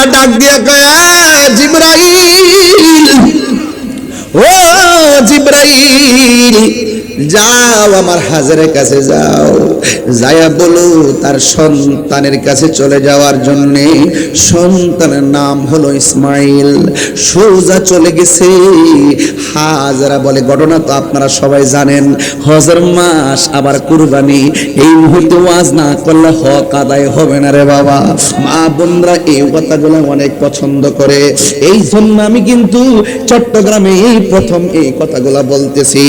আল্লাহ ডাক দিয়া কয় জিবরাইল, ও জিবরাইল যাও আমার হাজেরের কাছে যাও, যায়া বলো তার সন্তানের কাছে চলে যাওয়ার জন্য। সন্তানের নাম হলো ইসমাইল। সোজা চলে গেছে। হাজেরা বলে ঘটনা তো আপনারা সবাই জানেন, হজের মাস আবার কুরবানি, এই মুহূর্তে ওয়াজ না করলে হক আদায় হবে না রে বাবা। মা বোনরা এই কথাগুলো অনেক পছন্দ করে, এই জন্য আমি কিন্তু চট্টগ্রামে এই প্রথম এই কথাগুলো বলতেছি,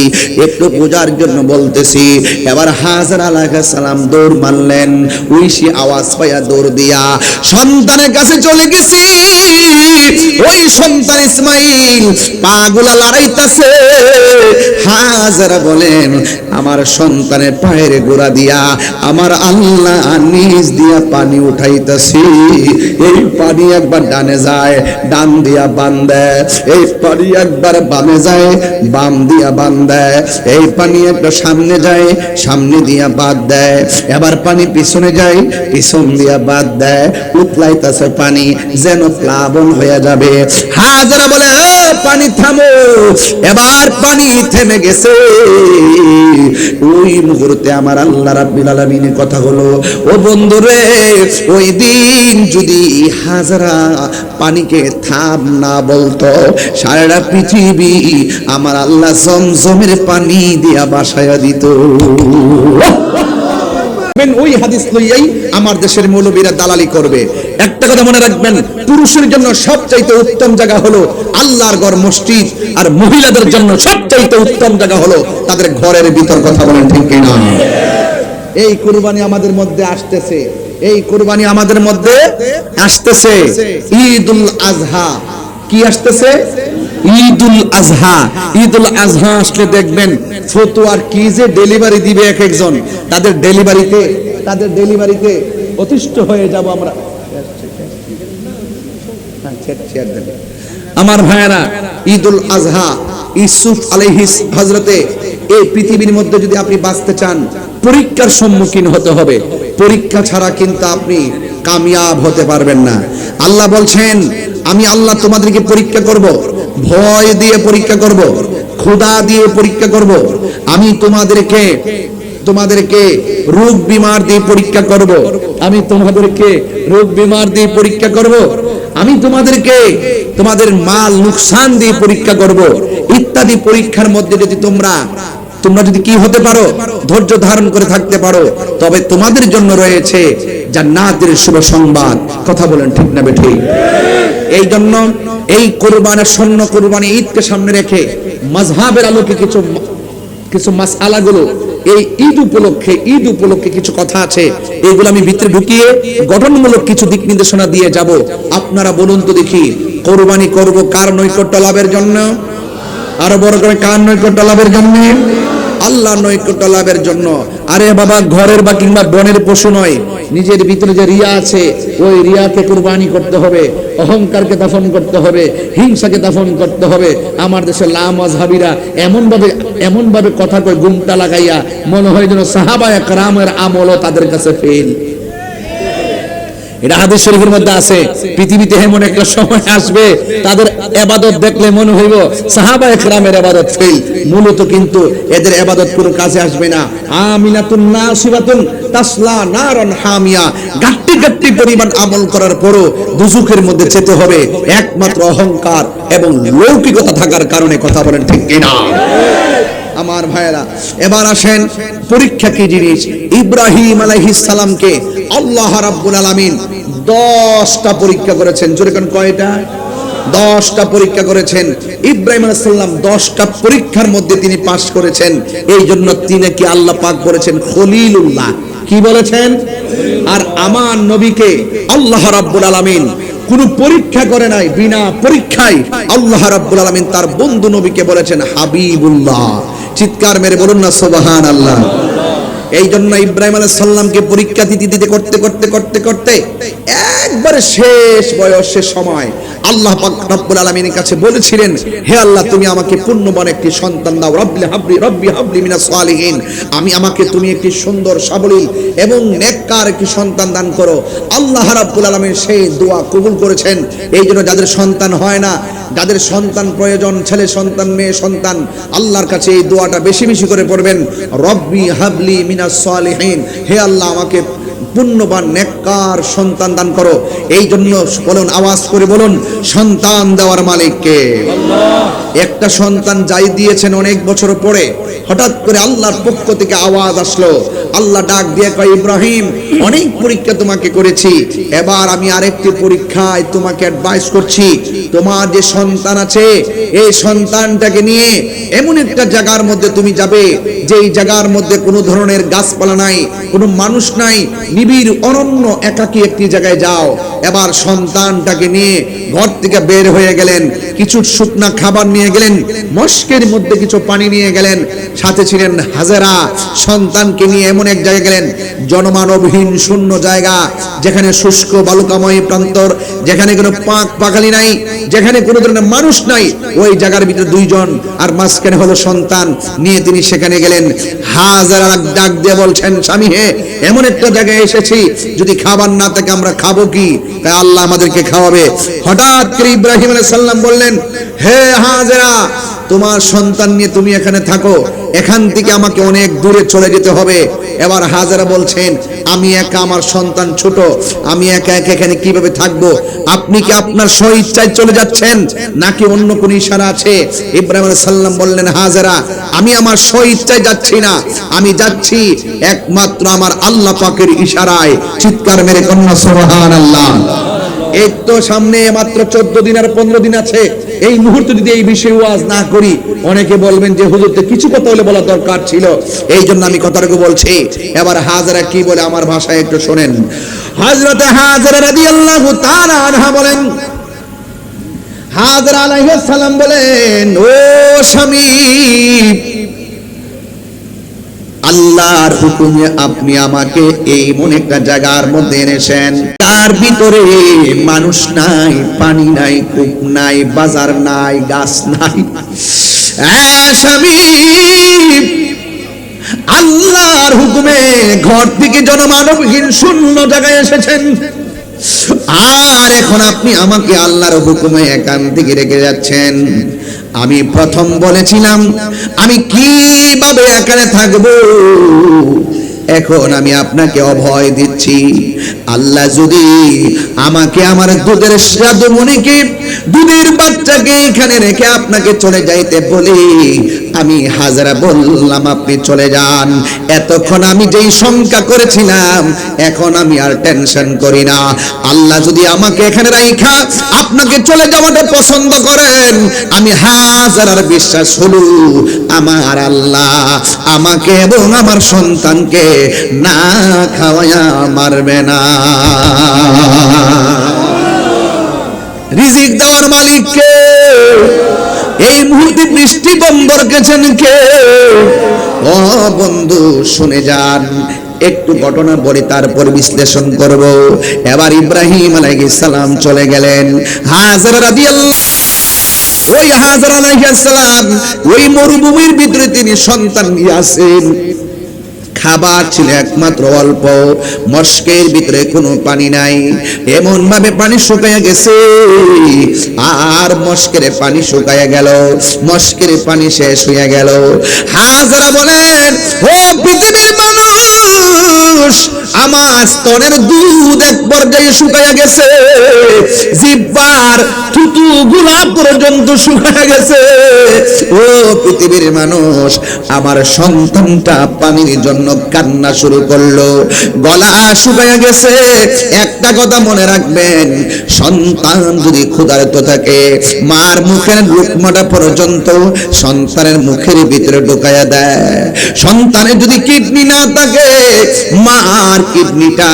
একটু পূজার জন্য বলতেছি। এবার হাজেরা আলাইহিস সালাম দৌড় মারলেন, উইশি আওয়াজ পাইয়া দৌড় দিয়া সন্তানের কাছে চলে গেছি। ওই সন্তান ইসমাইল পাগুলা লড়াইতেছে। হাজেরা বলেন আমার সন্তানের পায়ের গোড়া দিয়া আমার আল্লাহ নিজ দিয়া পানি উঠাইতেছি। এই পানি একবার ডানে যায়, ডান দিয়া বান দেয়, এই পানি একবার বামে যায়, বাম দিয়া বান দেয়, এই পানি একটা সামনে যায়, সামনে দিয়া বাদ দেয়, এবার পানি পিছনে যায়, পিছন দিয়া বাদ দেয়, উতলাইতেছে পানি যেন প্লাবন হয়ে যাবে। হাজেরা বলে পানি থামো। এবার পানি থেমে গেছে। ওই মুহূর্তে আমার আল্লাহ রাব্বুল আলামিনের কথা হলো, ও বন্ধুরে ওই দিন যদি হাজেরা পানিকে থাম না বলতো, সারা পৃথিবী আমার আল্লাহ জমজমের পানি দিয়া বাসায়া দিত। ওই হাদিস লইয়াই আমার দেশের মৌলবীরা দালালি করবে। একটা কথা মনে রাখবেন, পুরুষের জন্য সবচাইতে উত্তম জায়গা হলো আল্লাহর ঘর মসজিদ, আর মহিলাদের জন্য সবচাইতে উত্তম জায়গা হলো তাদের ঘরের ভিতর। কথা বলেন ঠিক কি না? এই কুরবানি আমাদের মধ্যে আসতেছে, এই কুরবানি আমাদের মধ্যে আসতেছে। ঈদুল আজহা কি আসতেছে? ঈদুল আজহা। ঈদুল আজহা আসলে দেখবেন ফতুয়ার কি যে ডেলিভারি দিবে এক একজন, তাদের ডেলিভারিতে অতিষ্ঠ হয়ে যাব আমরা। আমার ভাইয়েরা, ঈদুল আজহা ইউসুফ আলাইহিস হযরতে এই পৃথিবীর মধ্যে যদি আপনি বাঁচতে চান, পরীক্ষার সম্মুখীন হতে হবে। পরীক্ষা ছাড়া কিন্তু আপনি কামিয়াব হতে পারবেন না। আল্লাহ বলছেন আমি আল্লাহ তোমাদেরকে পরীক্ষা করব, ভয় দিয়ে পরীক্ষা করব, ক্ষুধা দিয়ে পরীক্ষা করব, আমি তোমাদেরকে রোগ বিমার দিয়ে পরীক্ষা করব, আমি তোমাদেরকে রোগ বিমার দিয়ে পরীক্ষা করব, আমি তোমাদেরকে তোমাদের মাল নুকসান দিয়ে পরীক্ষা করব। ইত্যাদি পরীক্ষার মধ্যে যদি তোমরা যদি কি হতে পারো, ধৈর্য ধারণ করে থাকতে পারো, তবে তোমাদের জন্য রয়েছে জান্নাতের শুভ সংবাদ। কথা বলেন ঠিক না বেঠিক? এই জন্য এই কুরবানের স্বর্ণ কুরবানি ঈদকে সামনে রেখে মাযহাবের আলোকে কিছু মাসআলাগুলো এই ঈদ উপলক্ষে কিছু কথা আছে, এগুলো আমি ভিতরে ঢুকিয়ে গঠনমূলক কিছু দিক নির্দেশনা দিয়ে যাব। আপনারা বলুন তো দেখি, কুরবানি করব কার নৈকট্য লাভের জন্য? আরো বড় করে, কার নৈকট্য লাভের জন্য? আল্লাহর নৈকট্য লাভের জন্য। আরে বাবা, ঘরের বা কিংবা বনের পশু নয়, নিজের ভিতরে যে রিয়া আছে ওই রিয়াকে কুরবানি করতে হবে, অহংকারকে দাফন করতে হবে, হিংসাকে দাফন করতে হবে। আমার দেশের লামাযহাবীরা এমন ভাবে কথা কয় গুমটা লাগাইয়া, মনে হয় যেন সাহাবায়ে কেরামের আমলও তাদের কাছে ফেল। এটা হাদিস শরীফের মধ্যে আছে। পৃথিবীতে এমন একটা সময় আসবে তাদের ইবাদত দেখলে মনে হইব সাহাবায়ে কেরামের ইবাদত ফেল। মূলত কিন্তু এদের ইবাদত কোনো কাজে আসবে না। আমিনাতুন নাসিবাতুন তাসলা নারান হামিয়া। গাট্টি পরিমাণ আমল করার পরও দুজুকের মধ্যে যেতে হবে একমাত্র অহংকার এবং লৌকিকতা থাকার কারণে। কথা বলেন ঠিক কিনা? আমার ভাইয়েরা, এবার আসেন পরীক্ষা কি জিনিস। ইব্রাহিম আলাইহিস সালামকে আল্লাহ রাব্বুল আলামিন 10টা পরীক্ষা করেছেন। জোরে কোন কয়টা? 10টা পরীক্ষা করেছেন। ইব্রাহিম আলাইহিস সালাম 10টা পরীক্ষার মধ্যে তিনি পাস করেছেন। এই জন্য তিনি কি আল্লাহ পাক বলেছেন খলিলুল্লাহ। কি বলেছেন? আর আমার নবীকে আল্লাহ রাব্বুল আলামিন কোন পরীক্ষা করে নাই, বিনা পরীক্ষায় আল্লাহ রাব্বুল আলামিন তার বন্ধু নবীকে বলেছেন হাবিবুল্লাহ। চিৎকার মেরে বলুন না সুবহানাল্লাহ। এই জন্য ইব্রাহিম আলাইহিস সালামকে পরীক্ষা দিতে করতে একবারে শেষ বয়সের সময় আল্লাহ পাক রব্বুল আলামিনের কাছে বলেছিলেন, হে আল্লাহ তুমি আমাকে পুণ্যবান একটি সন্তান দাও, রব্বি হাবলি মিনাস সালিহিন, আমাকে তুমি একটি সুন্দর সাবলীল এবং নেককার একটি সন্তান দান করো। আল্লাহ রাব্বুল আলামিন সেই দোয়া কবুল করেছেন। এই জন্য যাদের সন্তান হয় না, যাদের সন্তান প্রয়োজন, ছেলে সন্তান মেয়ে সন্তান, আল্লাহর কাছে এই দোয়াটা বেশি বেশি করে পড়বেন, রব্বি হাবলি মিনাস সালিহিন, হে আল্লাহ আমাকে পুণ্যবান নেককার সন্তান দান করো। এই জন্য বলুন, আওয়াজ করে বলুন, সন্তান দেওয়ার মালিক কে? আল্লাহ। একটা সন্তান যাই দিয়েছেন অনেক বছর পরে হঠাৎ করে আল্লাহর পক্ষ থেকে আওয়াজ আসলো, আল্লাহ ডাক দিয়ে কয়, ইব্রাহিম অনেক পরীক্ষা তোমাকে করেছি, এবার আমি আরেকটি পরীক্ষায় তোমাকে অ্যাডভাইস করছি। তোমার যে সন্তান আছে এই সন্তানটাকে নিয়ে এমন একটা জায়গার মধ্যে তুমি যাবে, যেই জায়গার মধ্যে কোনো ধরনের গাছপালা নাই, কোনো মানুষ নাই, নিবিড় অরণ্য একাকী একটি জায়গায় যাও। এবার সন্তানটাকে নিয়ে ঘর থেকে বের হয়ে গেলেন, কিছু শুকনা খাবার নিয়ে গেলেন, মস্কের মধ্যে কিছু পানি নিয়ে গেলেন, সাথে ছিলেন হাজেরা। সন্তানকে নিয়ে এমন এক জায়গায় গেলেন জনমানবহীন শূন্য জায়গা, যেখানে শুষ্ক বালুকাময় প্রান্তর, যেখানে কোনো পাখালি নাই, যেখানে কোনো ধরনের মানুষ নাই। ওই জায়গার ভিতরে দুইজন, আর মাঝখানে হলো সন্তান, নিয়ে তিনি সেখানে গেলেন। হাজেরা ডাক দিয়ে বলছেন, স্বামী হে, এমন একটা জায়গায় এসেছি, যদি খাবার না থাকে আমরা খাবো কি? তাই আল্লাহ আমাদেরকে খাওয়াবে। হঠাৎ করে ইব্রাহিম আলাইহিস সালাম বললেন, হে হাজেরা, তোমার সন্তান নিয়ে তুমি এখানে থাকো, এখান থেকে আমাকে অনেক দূরে চলে যেতে হবে। এবার হাজেরা বলছেন, আমি একা, আমার সন্তান ছোট, আমি একা একা এখানে কিভাবে থাকবো? আপনি কি আপনার স্বইচ্ছায় চলে যাচ্ছেন নাকি অন্য কোনো ইশারা আছে? ইব্রাহিম আলাইহিস সালাম বললেন, হাজেরা, আমি আমার স্বইচ্ছায় যাচ্ছি না, আমি যাচ্ছি একমাত্র আমার আল্লাহ পাকের ইশারায়। চিৎকার মেরে কন্যা সুবহানাল্লাহ। এই তো সামনে মাত্র 14 দিন আর 15 দিন আছে। এই মুহূর্তে যদি এই বিষয়ে ওয়াজ না করি, অনেকে বলবেন যে হুজুর তো কিছু কথা বলে বলা দরকার ছিল, এই জন্য আমি কথাটুকু বলছি। এবার হাজেরা কি বলে আমার ভাষায় একটু শোনেন। হযরতে হাজেরা রাদিয়াল্লাহু তাআলা আনহা বলেন, হাজেরা আলাইহিস সালাম বলেন, ও স্বামী, আল্লাহর হুকুমে আপনি আমাকে এই মন একটা জায়গার মধ্যে এনেছেন, তার ভিতরে মানুষ নাই, পানি নাই, কূপ নাই, বাজার নাই, গাছ নাই। স্বামী, আল্লাহর হুকুমে ঘর থেকে জনমানবহীন শূন্য জায়গায় এসেছেন, আর এখন আপনি আমাকে আল্লাহর হুকুমে এখান থেকে রেখে যাচ্ছেন। আমি প্রথম বলেছিলাম আমি কিভাবে এখানে থাকবো, এখন আমি আপনাকে অভয় দিচ্ছি। আল্লাহ যদি আমাকে আমার দুধের সাধুমণিকে, দুধের বাচ্চাকে এখানে রেখে আপনাকে চলে যাইতে বলি, আমি হাজেরা বললাম আপনি চলে যান। এতক্ষণ আমি যেই শঙ্কা করেছিলাম এখন আমি আর টেনশন করি না। আল্লাহ যদি আমাকে এখানে রাইখা আপনাকে চলে যাওয়াটা পছন্দ করেন, আমি হাজেরার বিশ্বাস হলো আমার আল্লাহ আমাকে এবং আমার সন্তানকে না খাওয়ায়া মারবে না। রিজিক দেওয়ার মালিক কে? এই মুহূর্তে বৃষ্টি বন্ধ রেখেছেন কে? ও বন্ধু শুনে যান, একটু ঘটনা বলি তারপর বিশ্লেষণ করব। এবার ইব্রাহিম আলাইহিস সালাম চলে গেলেন। হাজেরা রাদিয়াল্লাহু, ওই হাজেরা আলাইহিস সালাম ওই মরুভূমির ভিতরে তিনি সন্তান নিয়ে আসেন। খাবার ছিল একমাত্র অল্প, মস্কের ভিতরে কোনো পানি নাই, এমন ভাবে পানি শুকায়া গেছে, আর মস্কের পানি শুকায়া গেল, মস্কের পানি শেষ হয়ে গেল। হাজেরা বলেন, ও পৃথিবীর মানুষ, আমার স্তনের দুধ এক পর্যায়ে শুকায়া গেছে, জিহ্বার থুতু গুলা পর্যন্ত শুকায়া গেছে। ও পৃথিবীর মানুষ, আমার সন্তানটা পানির জন্য কান্না শুরু করলো, গলা শুকায়া গেছে। একটা কথা মনে রাখবেন, সন্তান যদি ক্ষুধার্ত থাকে, মার মুখের লুকমাটা পর্যন্ত সন্তানের মুখের ভিতরে ঢুকায়া দেয়। সন্তানের যদি কিডনি না থাকে, মার কিডনিটা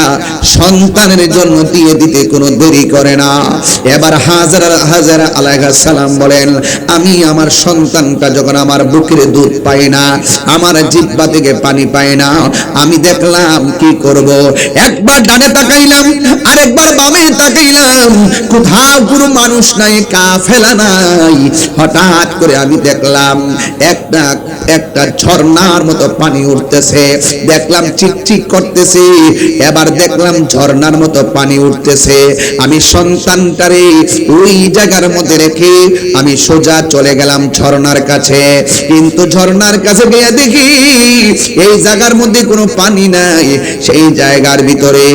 সন্তানের জন্য দিয়ে দিতে কোনো দেরি করে না। এবার হাজেরা আলাইহিস সালাম বলেন, আমি আমার সন্তানটা যখন আমার বুকের দুধ পায় না, আমার জিহ্বা থেকে পানি পায় না, আমি দেখলাম কি করব, একবার ডানে তাকাইলাম, আরেকবার বামে তাকাইলাম, কোথাও কোনো মানুষ নাই, কাফেলা নাই। হঠাৎ করে আমি দেখলাম একটা ঝর্ণার মতো পানি উঠতেছে, দেখলাম চিকচিক করতেছে, এবার দেখলাম ঝর্ণার মতো পানি উঠতেছে। আমি সন্তানটারে ওই জায়গার মধ্যে রেখে আমি সোজা চলে গেলাম ঝর্ণার কাছে। কিন্তু ঝর্ণার কাছে গিয়ে দেখি এই জায়গার মধ্যে কোনো পানি নাই, সেই জায়গার ভিতরে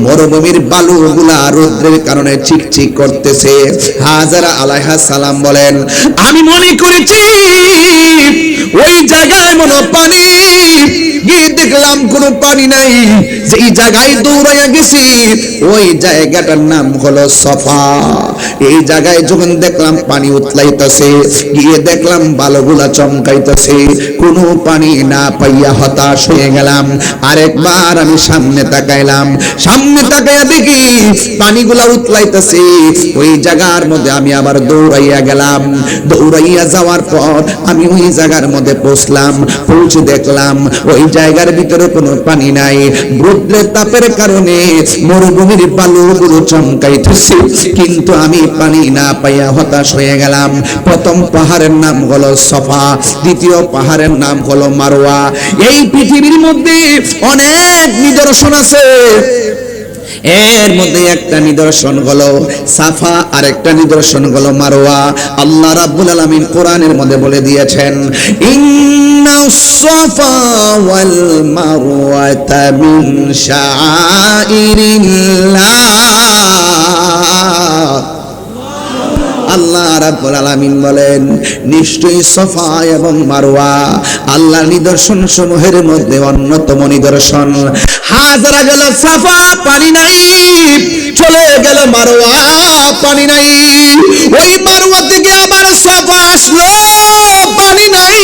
মরুভূমির বালুগুলা রৌদ্রের কারণে চিকচিক করতেছে। হাজেরা আলাইহিস সালাম বলেন, আমি মনে করেছি ওই জায়গায় মনে পানি, গিয়ে দেখলাম কোনো পানি নাই। যেই জায়গায় দৌড়াইয়া গেছি ওই জায়গাটার নাম হলো সফা। এই জায়গায় যখন দেখলাম পানি উতলাইতেছে, গিয়ে দেখলাম বালুগুলা চমকাইতেছে, কোনো পানি না পাইয়া হতাশ হয়ে গেলাম। আরেকবার আমি সামনে তাকাইলাম, সামনে তাকাইয়া দেখি পানিগুলা উতলাইতেছে। ওই জায়গার মধ্যে আমি আবার দৌড়াইয়া গেলাম। দৌড়াইয়া যাওয়ার পর আমি ওই জায়গার মধ্যে পৌঁছলাম। পৌঁছে দেখলাম ওই জায়গার ভিতরে কোনো পানি নাই। রৌদ্রের তাপের কারণে মরুভূমির বালুগুলো চমকাইতেছে, কিন্তু আমি পানি না পাইয়া হতাশ হয়ে গেলাম। প্রথম পাহাড়ের নাম হলো সফা, দ্বিতীয় পাহাড়ের নাম হলো মারওয়া। এই পৃথিবীর মধ্যে অনেক নিদর্শন আছে, এর মধ্যে একটা নিদর্শন হলো সাফা, আর একটা নিদর্শন হলো মারওয়া। আল্লাহ রাব্বুল আলামিন কোরআনের মধ্যে বলে দিয়েছেন, ইন্নাস সাফা ওয়াল মারওয়াতা মিন শাআইরিল্লাহ। আল্লাহ রাব্বুল আলামিন বলেন, নিশ্চয়ই সফা এবং মারওয়া আল্লাহর নিদর্শন সমূহের মধ্যে অন্যতম নিদর্শন। হাজরা গেল সাফা, পানি নাই, চলে গেল মারওয়া, পানি নাই। ওই মারওয়া থেকে আবার সাফা আসলো, পানি নাই।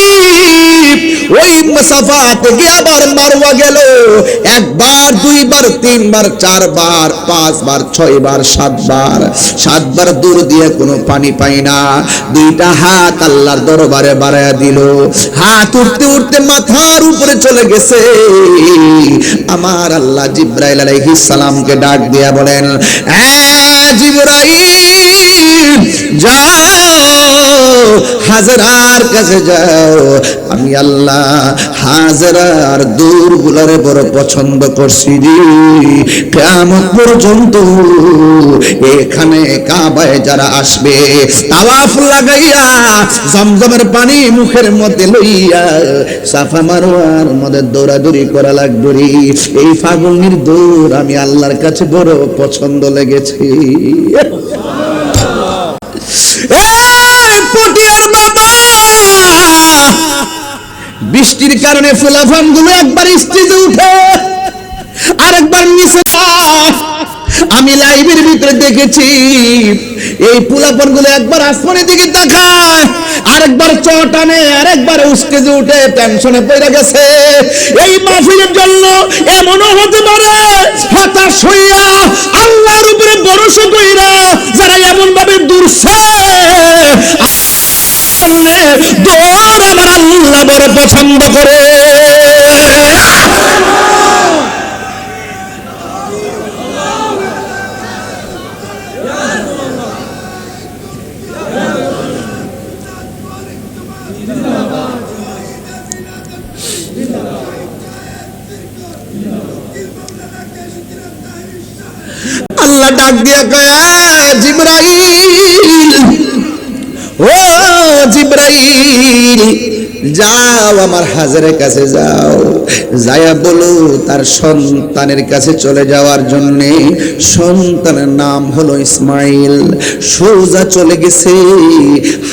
ওই সাফা থেকে আবার মারওয়া গেল, একবার, দুইবার, তিনবার, চারবার, পাঁচবার, ছয়বার, সাতবার দূর দিয়ে কোনো পানি পাই না। দুইটা হাত আল্লাহর দরবারে বাড়ায়া দিল, হাত উঠতে উঠতে মাথার উপরে চলে গেছে। আমার আল্লাহ জিবরাইল আলাইহিস সালামকে ডাক দিয়া বলেন, জিবরাইল যাও, হাজরার কাছে যাও। আমি আল্লাহ হাজরার দূরগুলারে বড় পছন্দ করছি রে। কিয়ামত পর্যন্ত এখানে কাবায় যারা আসবে, তাওয়াফ লাগাইয়া জমজমের পানি মুখের মধ্যে লইয়া সাফা মারওয়ার মধ্যে দৌড়াদৌড়ি করা লাগবে রে। এই ফাগুনের দৌড় আমি আল্লাহর কাছে বড় পছন্দ লেগেছে। পটিয়ার বাবা, বৃষ্টির কারণে ফুলাফান গুলো একবার স্টেজে উঠে, আরেকবার নিচে। আমি লাইভের ভিতরে দেখেছি এই ফুলাফান গুলো একবার আসমানের দিকে তাকায়, আরেকবার চটানে, আরেকবার স্টেজে উঠে টেনশনে পড়ে গেছে। এই মাহফিলের জন্য এমনও হতে পারে হতাশ হইয়া আল্লাহর উপরে ভরসা কইরা যারা এমন ভাবে দূরছে, দৌড় আমার আল্লাহ বড় পছন্দ করে। আল্লাহ ডাক দিয়া কয়, জিবরাইল, ও জিবরাইল, যাও আমার হাজেরের কাছে যাও, যায়া বলো তার সন্তানের কাছে চলে যাওয়ার জন্য। সন্তানের নাম হলো ইসমাইল। সোজা চলে গেছে।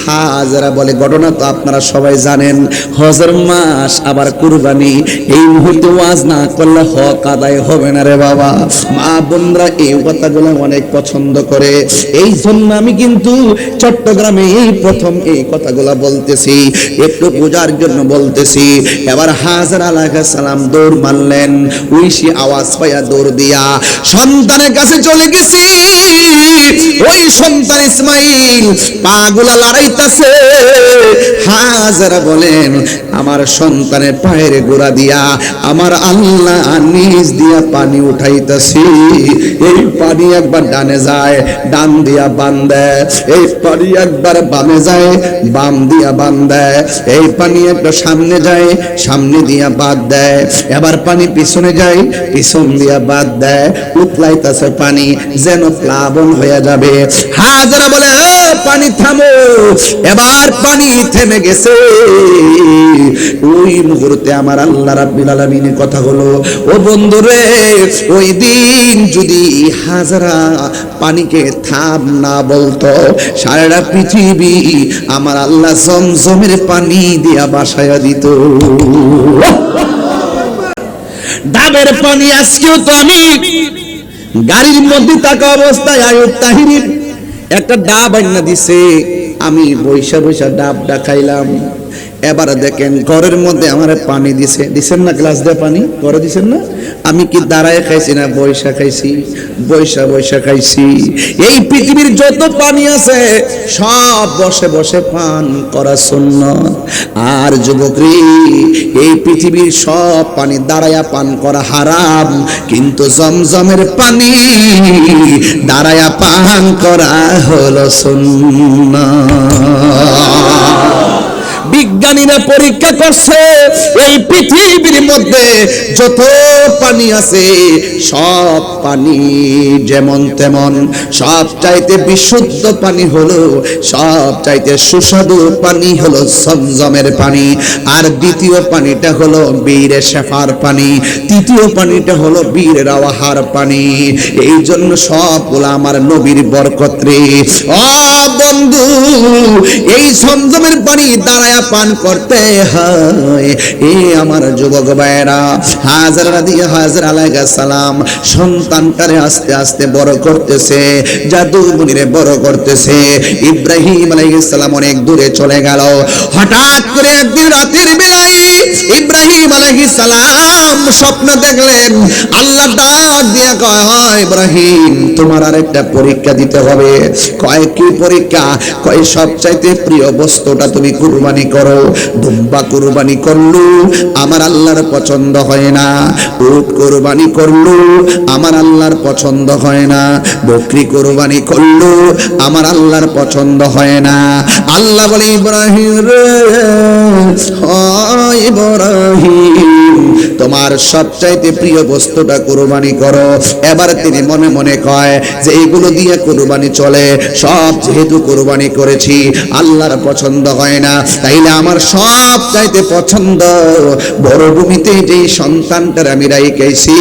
হাজেরা বলে, ঘটনা তো আপনারা সবাই জানেন, হজের মাস, আবার কুরবানি। এই মুহূর্তে ওয়াজ না করলে হক আদায় হবে না রে বাবা। মা বোনরা এই কথাগুলো অনেক পছন্দ করে, এই জন্য আমি কিন্তু চট্টগ্রামে এই প্রথম এই কথাগুলা বলতেছি। একটু পূজা বোঝার জন্য বলতেছি। এবার হাজরা আলাইহিস সালাম দৌড় মারলেন, ঐশী আওয়াজ পাইয়া দৌড় দিয়া সন্তানের কাছে চলে গেছে। ওই সন্তান ইসমাইল পাগুলা লড়াইতাছে। হাজরা বলেন, আমার সন্তানের পায়ের গোড়া দিয়া আমার আল্লাহ নিজ দিয়া পানি উঠাইতাছি। এই পানি একবার ডানে যায়, ডান দিয়া বান দেয়। এই পানি একবার বামে যায়, বাম দিয়া বান দেয়। এই পানি একটা সামনে যায়, সামনে দিয়া বাদ দেয়। এবার পানি পিছনে যায়, পিছন দিয়া বাদ দেয়। উতলাইতাছে পানি যেন প্লাবন হয়ে যাবে। হাজরা বলে, পানি থামো। এবার পানি থেমে গেছে। ওই মুহূর্তে আমার আল্লাহ রাব্বুল আলামিনের কথা হলো, ও বন্ধুরে, ওই দিন যদি হাজরা পানিকে থাম না বলতো, সারা পৃথিবী আমার আল্লাহ জমজমের পানি দিয়া বাসায়া দিত। ডাবের পানি আজকেও তো আমি গাড়ির মধ্যে থাকা অবস্থায় আয়ুব তাহিরির একটা ডাব আইনা দিছে, আমি বৈশা বৈশা ডাবটা খাইলাম। এবার দেখেন ঘরের মধ্যে আমার পানি দিছেন না, গ্লাস দিয়ে পানি ঘরে দিছেন না। আমি কি দাঁড়ায় খাইছি না বৈশা খাইছি? বৈশা বৈশা খাইছি। এই পৃথিবীর যত পানি আছে সব বসে বসে পান করা সুন্নাত। আর যুবকরি, এই পৃথিবীর সব পানি দাঁড়ায়া পান করা হারাম, কিন্তু জমজমের পানি দাঁড়ায়া পান করা হলো সুন্নাত। বিজ্ঞানীরা পরীক্ষা করছে, এই পৃথিবীর মধ্যে যত পানি আছে সব পানি যেমন তেমন, সব চাইতে বিশুদ্ধ পানি হলো, সব চাইতে সুস্বাদু পানি হলো জমজমের পানি। আর দ্বিতীয় পানিটা হলো বীরে শেফার পানি, তৃতীয় পানিটা হলো বীর রাওয়াহার পানি। এই জন্য সবগুলো আমার নবীর বরকত রে। ও বন্ধু, এই জমজমের পানি দাঁড়ায় পান করতে হয়। এ আমার যুবক ভাইরা, হাজরা আলাইহিস সালাম সন্তানটারে আস্তে আস্তে বড় করতেছে, জাদুমণিরে বড় করতেছে। ইব্রাহিম আলাইহিস সালাম অনেক দূরে চলে গেল। হঠাৎ করে একদিন রাতের বেলায় ইব্রাহিম আলাইহিস সালাম স্বপ্ন দেখলেন। আল্লাহ ডাক দিয়ে কয়, ইব্রাহিম, তোমার আরেকটা পরীক্ষা দিতে হবে। কয়, কি পরীক্ষা? কয়, সবচাইতে প্রিয় বস্তুটা তুমি কুরবানি করো। দুম্বা কুরবানি করলো, আমার আল্লাহর পছন্দ হয় না। উট কুরবানি করলো, আমার আল্লাহর পছন্দ হয় না। বকরি কুরবানি করলো, আমার আল্লাহর পছন্দ হয় না। আল্লাহ বলে, ইব্রাহিম রে, ইব্রাহিম, তোমার সবচাইতে প্রিয় বস্তুটা কুরবানি করো। এবার তিনি মনে মনে কয় যে এইগুলো দিয়ে কুরবানি চলে, সব যেহেতু কুরবানি করেছি আল্লাহর পছন্দ হয় না, তাইলে আমার সব চাইতে পছন্দ বড় ভূমিতে যে সন্তানটার আমি রাইখেছি,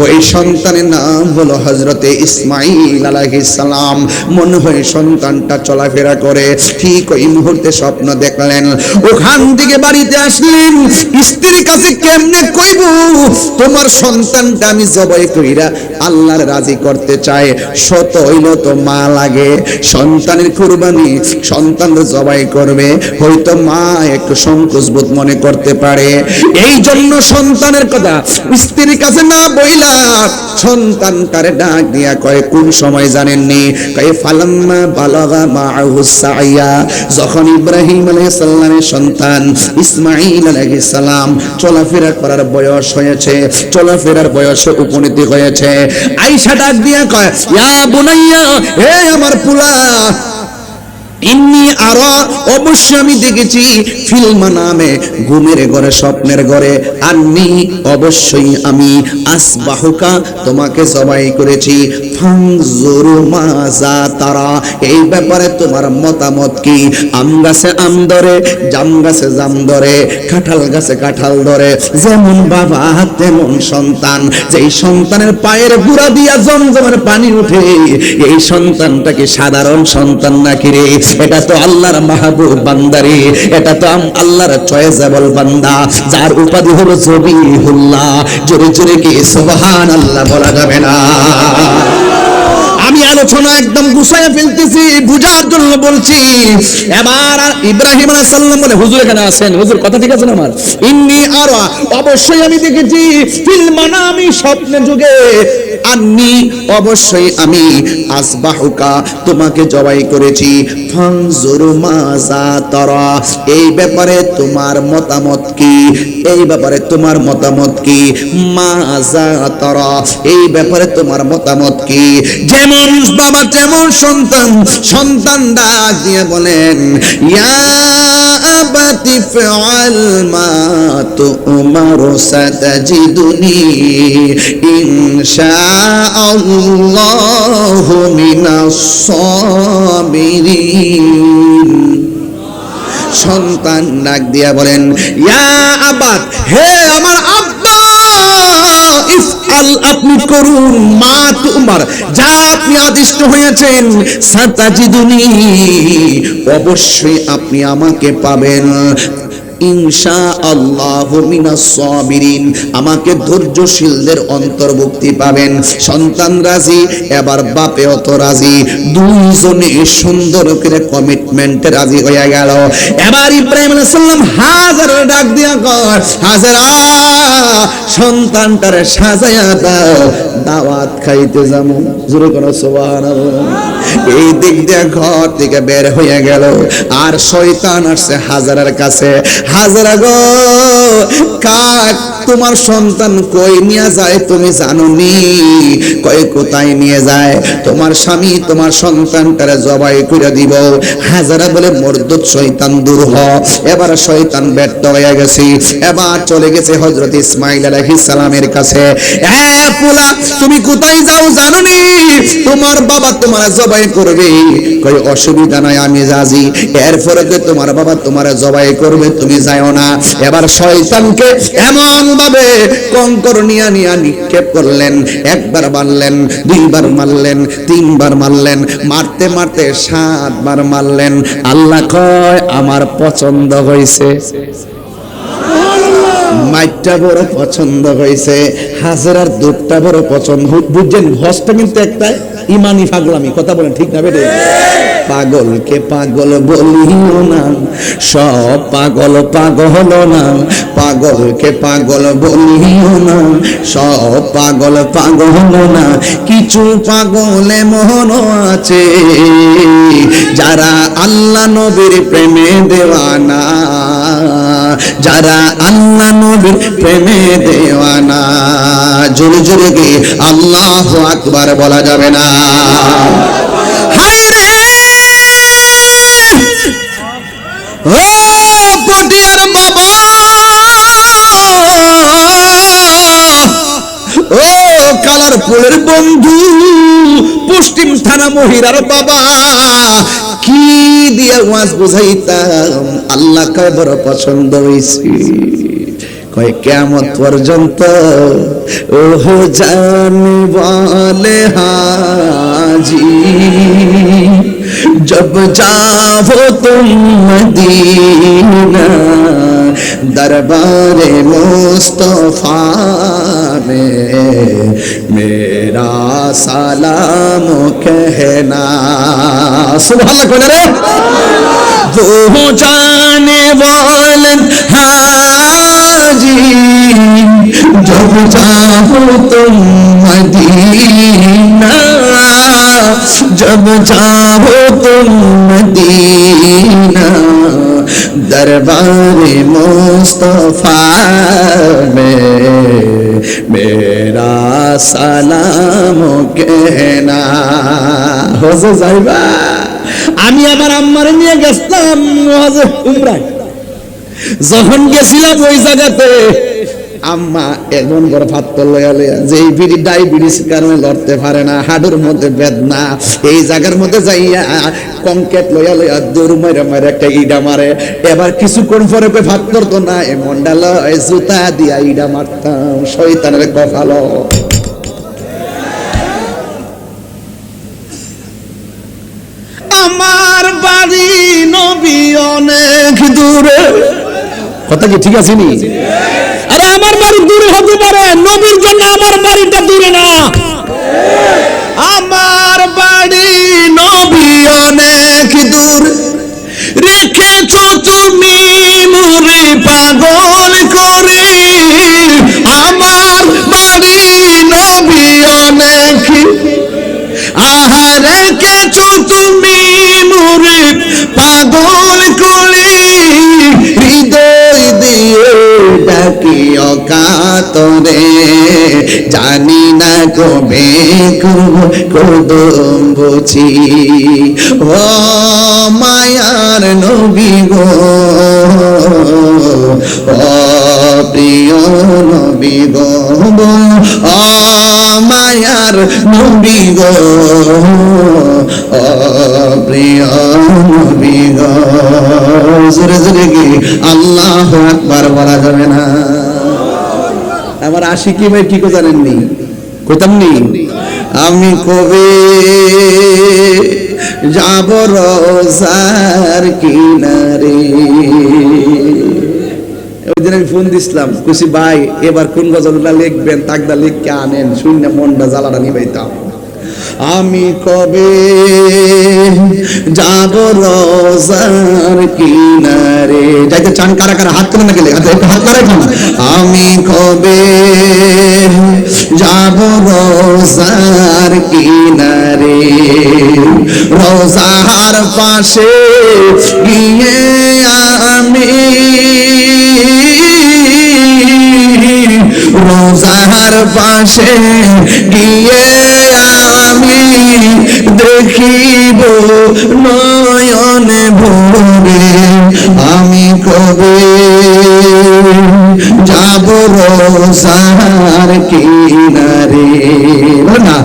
ওই সন্তানের নাম হলো হযরতে ইসমাঈল আলাইহিস সালাম। মনে হয় সন্তানটা চলাফেরা করে। ঠিক ওই মুহূর্তে স্বপ্ন দেখলেন। ওখান থেকে বাড়িতে আসলেন। স্ত্রীর কাছে কেমনে কইব তোমার সন্তানটা আমি জবাই কইরা আল্লাহর রাজি করতে চাই? শত হইল তো মা লাগে। সন্তানের কুরবানি সন্তান জবাই করবে, হয়তো মা একটু সংকোচ বোধ মনে করতে পারে। এই জন্য সন্তানের কথা স্ত্রীর কাছে না বইলা সন্তানটারে ডাক দিয়া কয়, কোন সময় জানেননি? কয়, ফালাম্মা বালাগা মাআহু সাইয়া, যখন ইব্রাহিম আলাইহিস সালামের সন্তান ইসমাঈল আলাইহিস সালাম চলাফেরা করার বয়স হয়েছে, চলাফেরার বয়সে উপনীত হয়েছে, আয়েশা ডাক দিয়া কয়, ইয়া বুনাইয়া, হে আমার পুলা, ইন্নি আরা, অবশ্যই আমি দেখেছি, ফিল মানামে, ঘুমের ঘরে, স্বপ্নের ঘরে, আন্নি, অবশ্যই আমি, আসবাহুকা, তোমাকে জবাই করেছি, ফানজুরু মাজা তারা, এই ব্যাপারে তোমার মতামত কি? আম গাছে আম ধরে, জাম গাছে জাম ধরে, কাঁঠাল গাছে কাঁঠাল ধরে, যেমন বাবা তেমন সন্তান। যেই সন্তানের পায়ের গুড়া দিয়া জমজমের পানি উঠে, এই সন্তানটা কি সাধারণ সন্তান নাকি রে? এটা তো আল্লাহর মাহবুব বান্দারে, এটা তো আল্লাহর চয়েজেবল বান্দা, যার উপাধি হলো জবিহুল্লাহ। জোরে জোরে কি সুবহানাল্লাহ বলা যাবে না? আমি আর আলোচনা একদম গুছাইয়া ফেলতেছি, বুঝার জন্য বলছি। এবার ইব্রাহিম আলাইহিস সালাম বলে, হুজুর এখানে আছেন, হুজুর কথা ঠিক আছে না আমার? ইন্নী আরা, অবশ্যই আমি দেখেছি, ফিল মানামি, স্বপ্নে যুগে, আন্নী, অবশ্যই আমি, আসবাহুকা, তোমাকে জবাই করেছি, ফানজুর মাজা তারা, এই ব্যাপারে তোমার মতামত কি? এই ব্যাপারে তোমার মতামত কি? মাজা তারা, এই ব্যাপারে তোমার মতামত কি? যেমন বাবা তেমন সন্তান, সন্তান ডাক দিয়ে বলেন, ইয়া আবাতি ফাআল মা তুমারু সাতাজিদুনি ইনশাআল্লাহু মিনাস সাবিরিন। সন্তান ডাক দিয়া বলেন, ইয়া আবাত, হে আমার আব্বা, ইফআল, আপনি করুন, মা তুমার, যা আপনি আদিষ্ট হয়েছেন, সাতাজিদুনি, অবশ্যই আপনি আমাকে পাবেন, ইনশাআল্লাহু মিনাস সাবিরিন, আমাকে ধৈর্যশীলদের অন্তর্ভুক্তি পাবেন। সন্তান রাজি, এবার বাপেও তো রাজি, দুইজনে সুন্দর করে কমিটমেন্টে রাজি হয়ে গেল। এবার ইব্রাহিম আলাইহিস সালাম হাজারের ডাক দিয়া কয়, হাজারা, সন্তানটারে সাজায়া দাও, দাওয়াত খাইতে যাবো। জোরে করো সুবহানাল্লাহ। এই দিক দিয়ে ঘর থেকে বের হয়ে গেল, আর শয়তান আসছে হাজারার কাছে, হাজারা গো, কাক তোমার সন্তান কই নিয়ে যায় তুমি জানো নি? কই কোথায় নিয়ে যায়? তোমার স্বামী তোমার সন্তানটারে জবাই করে দিব। হাজারা বলে, মরদুদ শয়তান দূর হ। এবার শয়তান ব্যর্থ হয়ে গেছে, এবার চলে গেছে হযরত ইসমাঈল আলাইহিস সালামের কাছে। এ পোলা, তুমি কোথায় যাও জানো নি? তোমার বাবা তোমার জবাই করবে। কই অসুবিধা নাই, আমি রাজি। এরপরে তোমার বাবা তোমার জবাই করবে, তুমি যাও না। এবার শয়তানকে এমন ভাবে কঙ্কর নিয়া নিক্ষেপ করলেন, একবার মারলেন, দুইবার মারলেন, তিনবার মারলেন, মারতে মারতে 7 বার মারলেন। আল্লাহ কয়, আমার পছন্দ হয়েছে, মাইটটা বড় পছন্দ হয়েছে, হাজারার দুধটা বড় পছন্দ। বুঝছেন, হজটা কিন্তু একটা ইমানি পাগলামি, কথা বলেন ঠিক না বেটে? পাগলকে পাগল বলিও না, সব পাগল পাগল না, পাগলকে পাগল বলিও না, সব পাগল পাগল না, কিছু পাগল এমন আছে যারা আল্লাহ নবীর প্রেমে দেওয়ানা, যারা আল্লাহ নবীর প্রেমে দেওয়ানা। জোরে জোরে কি আল্লাহু আকবার বলা যাবে না? হায় রে ও পটিয়ার বাবা, ও কালারপুরের বন্ধু, পশ্চিম থানা মহিরার বাবা, কি দিয়ে ওয়াজ বুঝাইতাম? আল্লাহ কয় বড় পছন্দ হইছে। কয় কিয়ামত পর্যন্ত ওহো জানে বলে হাজি, जब जाओ तुम मदीना, दरबारे मुस्तफा में मेरा सलाम कहना। सुभान अल्लाह। वो जाने वाले हाजी, जब जाओ तुम मदीना, जब जाओ तुम मदीना, दरबार मुस्तफा में मेरा सलाम कहना। হজে যাইবা? আমি আমার আম্মারে নিয়ে গেছিলাম হজে উমরায়। যখন গেছিলাম ওই জায়গাতে, আম্মা এমন বড় পাথর লয়া লয়া, যে বিড়ি ডায়াবেটিস কারণে লড়তে পারে না, হাড়ের মধ্যে বেদনা, এই জায়গার মধ্যে যাইয়া কংক্রিট লয়া লয়া দৌড় মারে মারে একটা ইডা মারে। এবার কিছুক্ষণ পরে কই পাথর তো না, এমনটা লয় জুতা দিয়া ইডা মারতাম, শয়তানের কপালো। আমার বাড়ি নবী অনেক দূরে, কথা কি ঠিক আছে নি? আরে আমার বাড়ি দূরে হতে পারে, নবীর জন্য আমার বাড়িটা দূরে না। আমার বাড়ি তরে জানি না কবে কদম বুঝি ও মায়ার নবী গো ও প্রিয় নবী গো ও মায়ার নবী গো ও প্রিয় নবী গো জোরে জোরে কি আল্লাহু আকবার বলা যাবে না? আমার আশিকি ভাই কি জানেননি? কইতাম নি আমি কবে যাব রোজার কিনারে। ওই দিন আমি ফোন দিছিলাম, কইছি ভাই এবার কোন গজলটা লিখবেন, তাকদা লিখকে আনেন, শুনে মনটা জ্বালাটা নিবাইতাম। আমি কবে যাব রোজার কিনারে, যাইতে চান কারা কারা হাত তুলে না গেলে হাত কারাই না। আমি কবে যাব রোজার কিনারে, রোজার পাশে গিয়ে আমি রোজার পাশে গিয়ে আমি দেখিব নয়নে ভরে। আমি কবে যাব রোজার কিনারে না,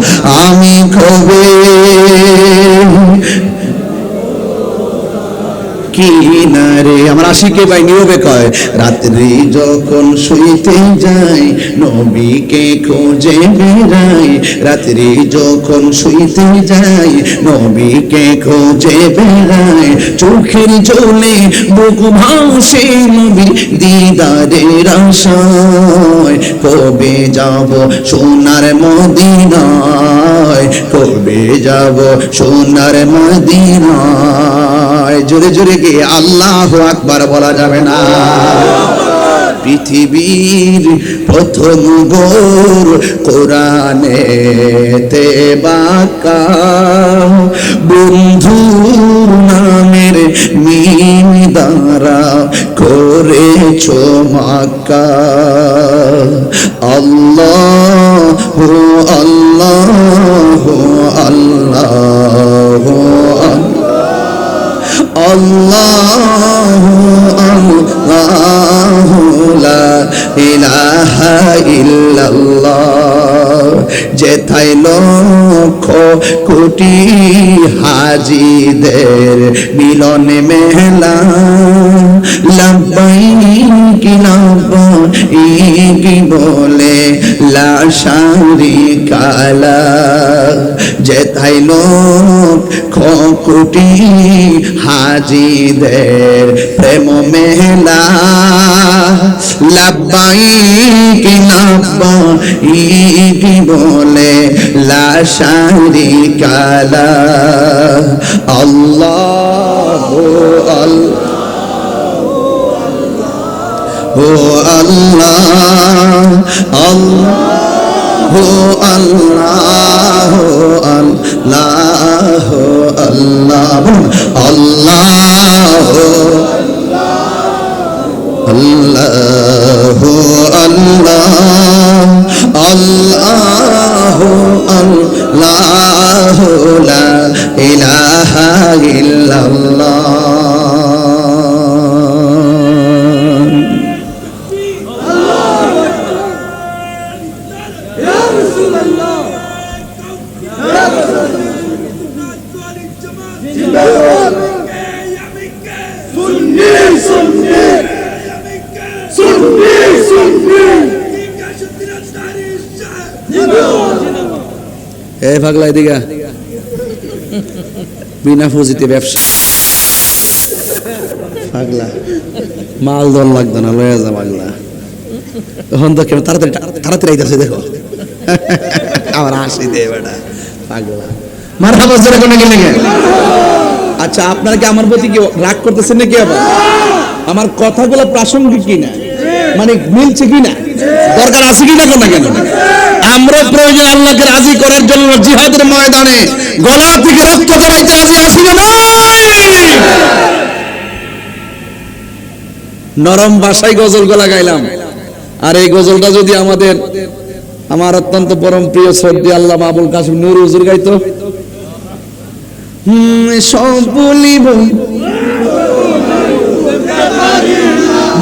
আমি কবে কিনারে। আমার আশিকে ভাই নিয়মে কয় রাত্রি যখন শুইতে যাই নবীকে খোঁজে বেড়াই, রাত্রি যখন শুইতে যাই নবীকে খোঁজে বেড়াই, চোখের জলে বুক ভাসে নবী দিদারের আশায়। কবে যাব সোনার মদিনায়, কবে যাব সোনার মদিনায়। জোরে জোরে কি আল্লাহু আকবার বলা যাবে না? পৃথিবীর প্রথম গোর কোরআনেতে বাঁকা, বন্ধুর নামের মিম দ্বারা করেছো মাক্কা। আল্লাহু আল্লাহু আল্লাহু আল্লাহু আল্লাহু লা ইলাহা ইল্লাল্লাহ। যেথায় লক্ষ কোটি হাজিদের মিলনে মেলা, লাব্বাইক লাব্বাইক বলে লা শারিকা লাহ। যেথায় লক্ষ কোটি হাজিদের প্রেম মেলা, লাব্বাইক লাব্বাইক বলে লা শারিকা লাহ। আল্লাহু আল্লাহু আল্লাহ আল্লাহু আল্লাহু আল্লাহু আল্লাহ আল্লাহু আল্লাহু আল্লাহু আল্লাহু লা ইলাহা ইল্লাল্লাহ। এ পাগলা এদিকে বিনা পুঁজিতে ব্যবসা পাগলা মাল দল লাগতো না, লয়ে যা পাগলা। এখন তো কেন তাড়াতাড়ি তাড়াতাড়ি আইতাছে দেখো আমার হাসি দে বেটা পাগলা। মারহাবা জোরে কোনে গেলে গে। আচ্ছা আপনারা কি আমার প্রতি কি রাগ করতেছেন নাকি? আবার আমার কথাগুলো প্রাসঙ্গিক কিনা, মানে মিলছে কিনা, দরকার আছে কিনা কোন না কেন? আমরা প্রয়োজন আল্লাহকে রাজি করার জন্য জিহাদের ময়দানে গলা থেকে রক্ত ঝরাইতে রাজি আছি না? নরম ভাষায় গজল গলা গাইলাম, আর এই গজলটা যদি আমার অত্যন্ত পরম প্রিয় সর্দি আল্লামা আবুল কাসিম নূর হুজুর গাইতো, সব বলিব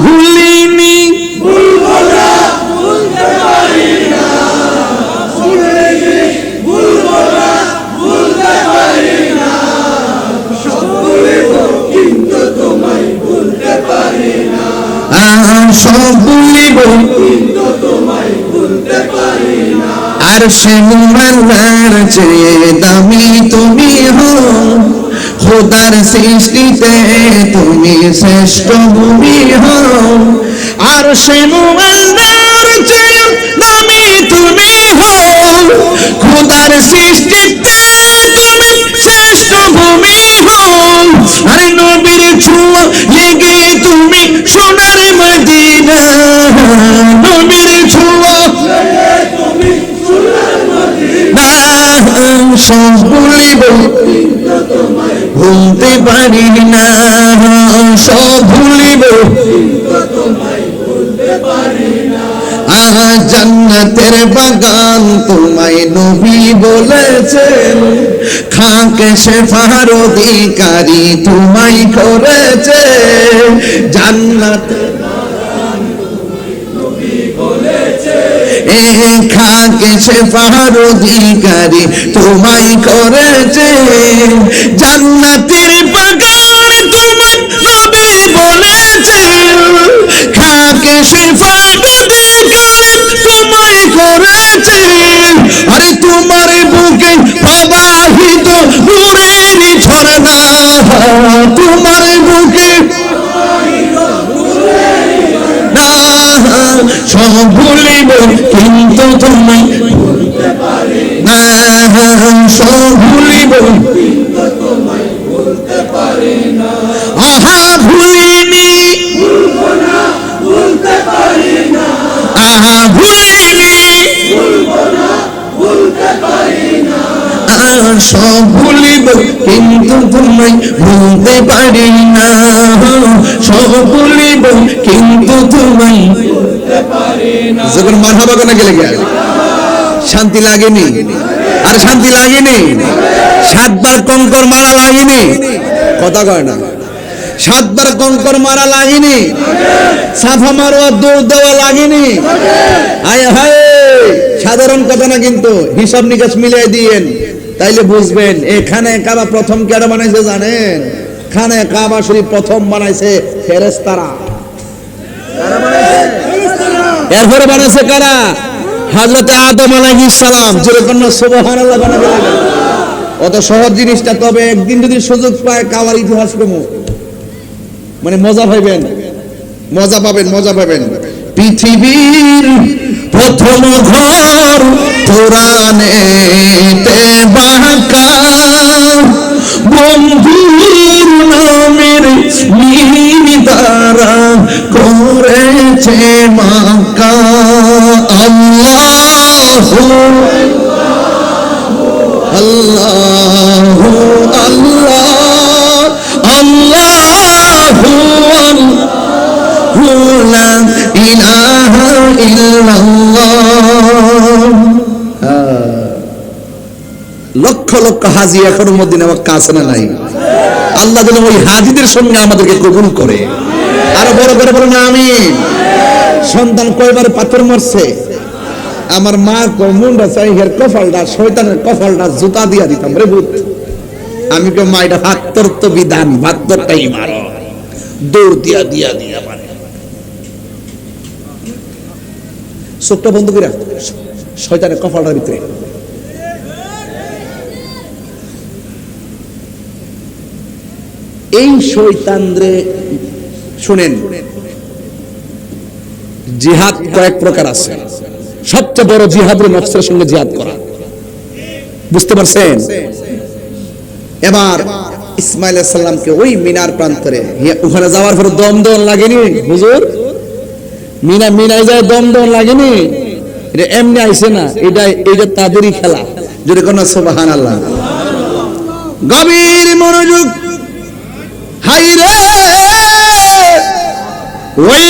ভুলিনি, সব ভুলিব আর সে মোহাম্মদের চেয়ে দামি তুমি হও, খোদার সৃষ্টিতে তুমি শ্রেষ্ঠ ভূমি হও, আর সে মোহাম্মদের চেয়ে দামি তুমি হও, খোদার সৃষ্টিতে তুমি শ্রেষ্ঠ ভূমি হও, আর নবীর ছোঁয়া লেগে তুমি সোনার মদিনা, নবীর ছোঁয়া সব ভুলিব ভুলতে পারি না, সব ভুলিব জান্নাতের বাগান তোমায় নবী বলেছেন, খাকে শেফার অধিকারী তোমায় করেছে, জান্নাতের খাকে শেফার অধিকারী তোমায় করেছে, জান্নাতের বাগান তোমায় নবী বলেছে, খাকে শেফার অধিকারী তোমায় করেছে, আরে তোমার বুকে প্রবাহিত নূরের ঝর্ণা, তোমার বুকে সব ভুলিব কিন্তু তোমায় ভুলতে পারি না, সব ভুলিব কিন্তু তোমায় ভুলতে পারি না, আহা ভুলিনি ভুলবো না ভুলতে পারি না, আহা ভুলিনি ভুলবো না ভুলতে পারি না, সব ভুলিব কিন্তু তোমায় ভুলতে পারি না, সব ভুলিব কিন্তু তোমায় ভুলতে পারি না। যখন মারহাবা কোনা গেলে শান্তি লাগেনি? আর শান্তি লাগেনি? 7 বার কঙ্কর মারা লাগেনি? কথা কয় না। 7 বার কঙ্কর মারা লাগেনি? সাফা মারোয়া দৌড় দেওয়া লাগেনি? হায় হায়, সাধারণ কথা না কিন্তু, হিসাব নিকাশ মিলিয়ে দিয়েন তাইলে বুঝবেন। এখানে কাবা প্রথম কেডা বানাইছে জানেন? খানে কাবা শরীফ প্রথম বানাইছে ফেরেশতারা। এরপরে বানাইছে কারা? হযরত আদম আলাইহিস সালাম। যেরকম সুবহানাল্লাহ বানাবে লাগে। অত সহজ জিনিসটা, তবে একদিন যদি সুযোগ পায় কাবার ইতিহাস কমু, মানে মজা পাবেন, মজা পাবেন, মজা পাবেন। পৃথিবীর প্রথম ঘর কোরআনেতে বাঁকা, বন্ধুর নামের মিম দ্বারা করেছে মাকা। আল্লাহু আল্লাহু আল্লাহ আল্লাহু লা ইলাহা ইল্লাল্লাহ। লক্ষ লক্ষ হাজি এখনো মদিনা মক্কা আছে না নাই? আল্লাহ যেন ওই হাজিদের সঙ্গে আমাদেরকে কবুল করে। আরো বড় করে বলুন আমিন। সন্তান কয়বার পাথর মারছে, আমার মা মুন্ডা চাই হের কপালটা, শয়তানের কপালটা জুতা দিয়া দিতাম রে ভূত। আমি কে মা, এটা ভাত্তর তো বিধান, ভাত্তরটাই মারো, দৌড় দিয়া দিয়া দিয়া মারে। চোখটা বন্ধ করে শয়তানের কপালটার ভিতরে। এই শয়তানরে শুনেন, জিহাদ কয়েক প্রকার আছে। সবচেয়ে বড় জিহাদ হলো নফসের সঙ্গে জিহাদ করা। বুঝতে পারছেন? এবার ইসমাইল আলাইহিস সালামকে ওই মিনার প্রান্তরে, ওখানে যাওয়ার পর দম দম লাগেনি হুজুর? মিনায় যায় দম দম লাগেনি? এটা এমনি আইছে না, এটা তাদেরই খেলা। যদি কোন সুবহানাল্লাহ। গভীর মনোযোগ। হাই রে, ওই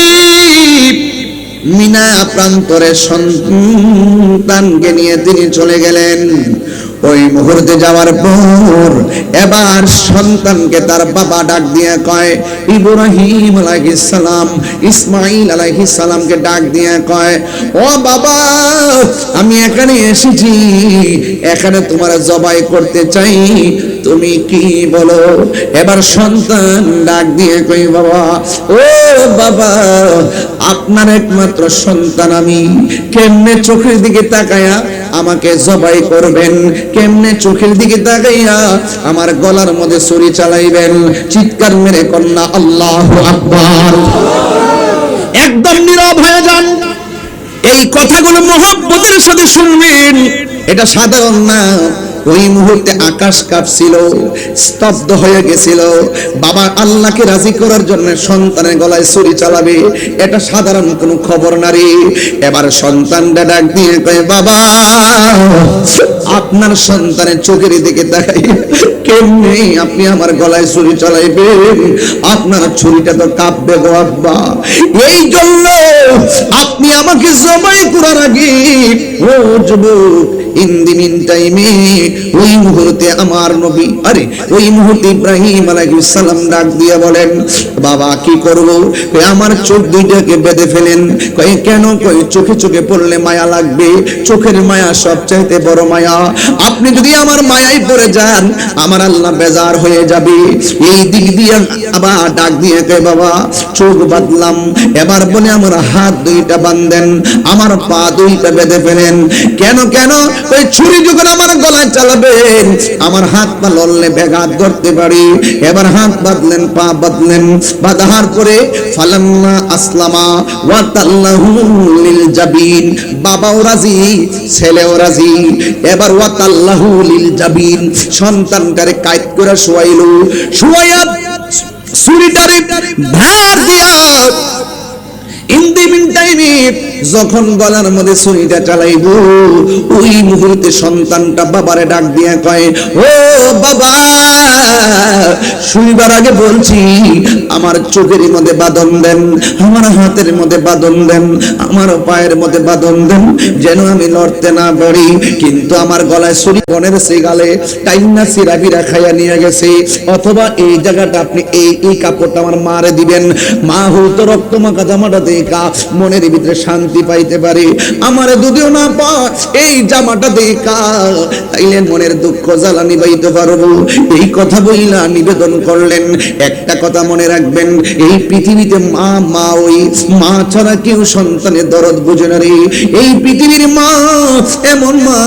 মিনা প্রান্তরে সন্তানকে নিয়ে তিনি চলে গেলেন। ওই মুহূর্তে যাওয়ার পর এবার সন্তানকে তার বাবা ডাক দিয়ে কয়, ইব্রাহিম আলাইহিস সালাম ইসমাইল আলাইহিস সালামকে ডাক দিয়ে কয়, ও বাবা, আমি এখানে এসেছি, এখানে তোমার জবাই করতে চাই, তুমি কি বলো? এবার সন্তান ডাক দিয়ে কই, বাবা, ও বাবা, আপনার একমাত্র সন্তান আমি, কেমনে চোখের দিকে তাকায়া আমাকে জবাই করবেন? কেমনে চোখের দিকে তাকাইয়া আমার গলার মধ্যে ছুরি চালাইবেন? চিৎকার মেরে কন্যা আল্লাহু আকবার। একদম নীরব হয়ে যান। এই কথাগুলো মহব্বতের সাথে শুনবেন, এটা সাধারণ না। ওই মুহূর্তে আকাশ কাঁপছিল, স্তব্ধ হয়ে গেছিল। বাবা আল্লাহকে রাজি করার জন্য সন্তানের গলায় ছুরি চালাবে, এটা সাধারণ কোনো খবর না রে। এবার সন্তানটা ডাক দিয়ে কয়, বাবা, আপনার সন্তানের চোখের দিকে তাকাই, কেমনে আপনি আমার গলায় ছুরি চালাইবেন? আপনার ছুরিটা তো কাঁপবে গো আব্বা। এই জন্য আপনি আমাকে জবাই করার আগে, ও যুবক, ইন দি মিন টাইমে ওই মুহূর্তে আমার নবী, ওই মুহূর্তে ইব্রাহিম আলাইহিস সালাম ডাক দিয়ে বলেন, বাবা কি করব? আমার চোখ দুইটাকে বেঁধে ফেলেন। কই কেন? কই চোখে চোখে পড়লে মায়া লাগবে, চোখের মায়া সবচাইতে বড় মায়া। আপনি যদি আমার মায়ায় পড়ে যান, আমার আল্লাহ বেজার হয়ে যাবে। এই দিক দিয়ে আবার ডাক দিয়ে কয়, বাবা চোখ বাঁধলাম। এবার বলে আমার হাত দুইটা বাঁধেন, আমার পা দুইটা বেঁধে ফেলেন। কেন কেন? ওই ছুরি যখন আমার গলায় চালাবেন, আমার হাত পা লড়লে ব্যাঘাত করতে পারি। এবার হাত বাঁধলেন, পা বাঁধলেন, বাঁধার পরে ফালাম্মা আসলামা ওয়া তাল্লাহু লিল জাবিন, বাবাও রাজি, ছেলেও রাজি। এবার ওয়া তাল্লাহু লিল জাবিন, সন্তানটারে কাইত করে শোয়াইলো, শোয়াইয়া ছুরিটারে ধার দিয়া ইন দি মিন টাইমে যখন গলার মধ্যে ছুরিটা চালাইবো, ওই মুহূর্তে সন্তানটা বাবারে ডাক দিয়ে কয়, ও বাবা, শুইবার আগে বলছি আমার চোখের মধ্যে বাঁধন দেন, আমার হাতের মধ্যে বাঁধন দেন, আমার পায়ের মধ্যে বাঁধন দেন, যেন আমি লড়তে না পারি। কিন্তু আমার গলায় ছুরি বনের সিগালে টাইনা সিরাবিরা খাইয়া নিয়ে গেছে। অথবা এই জায়গাটা আপনি এই কাপড়টা আমার মারে দিবেন, মা হয়তো রক্ত মাখা জামাটা দেখা মনের ভিতরে শান্তি পাইতে পারে। আমারে যদিও না পায় এই জামাটা দেখা, তাইলে মনের দুঃখ জ্বালা নিবাইতে পারবো। এই কথা বইলা নিবেদন করলেন। একটা কথা মনে রাখবেন, এই পৃথিবীতে মা ওই মা ছাড়া কেউ সন্তানের দরদ বুঝে না রে। এই পৃথিবীর মা এমন মা,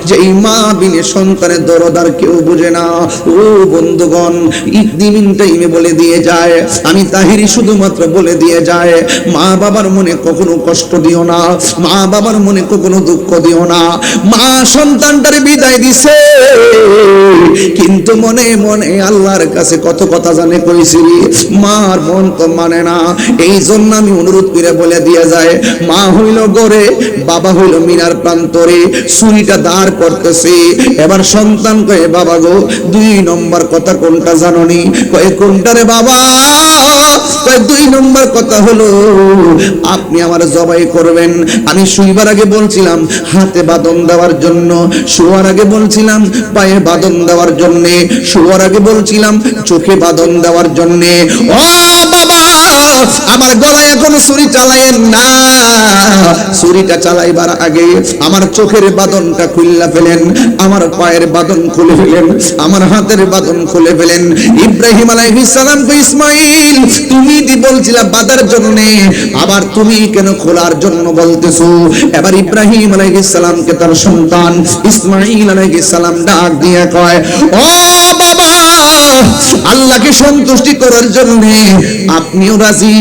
যে এই মা বিনে সন্তানের দরদ আর কেউ বুঝে না। ও বন্ধুগণ, ইদিন টাইমে বলে দিয়ে যায়, আমি তাহিরি শুধুমাত্র বলে দিয়ে যায়, মা বাবার মনে কখনো কষ্ট দিও না, মা বাবার মনে কখনো দুঃখ দিও না। মা সন্তানটারে বিদায় দিছে, কিন্তু মনে মনে আল্লাহর কাছে কত কথা জানে কইছি, মার মন তো মানে না। এই জন্য আমি অনুরোধ করে বলে দিয়ে যায়, মা হইল গড়ে, বাবা হইল মিনার প্রান্তরে, ছুরিটা দাঁড় করতেছে। এবার সন্তান কয়ে, বাবা গো, 2 নম্বর কথা কোনটা জানোনি? কয়ে কোনটা রে বাবা? কয়ে 2 নম্বর কথা হলো আপনি আমার জবাই করবেন। আমি শুইবার আগে বলছিলাম হাতে বাঁধন দেওয়ার জন্য, শোয়ার আগে বলছিলাম পায়ে বাঁধন দেওয়ার জন্য, শোয়ার আগে বলছিলাম চোখে বাঁধন দেওয়ার জন্য। ও বাবা, আমার গলায় এখন ছুরি চালায়েন না। ছুরিটা চালাইবার আগে আমার চোখের বাঁধনটা খুললা ফেলেন, আমার পায়ের বাঁধন খুলে ফেলেন, আমার হাতের বাঁধন খুলে ফেলেন। ইব্রাহিম আলাইহিস সালাম কই, ইসমাইল তুমি দি বলছিলা বাঁধার জন্য, আবার তুমি কেন খোলার জন্য বলতেছো? এবার ইব্রাহিম আলাইহিস সালামকে তার সন্তান ইসমাইল আলাইহিস সালাম ডাক দিয়ে কয়, ও বাবা, আল্লাহকে সন্তুষ্টি করার জন্য আপনিও রাজি,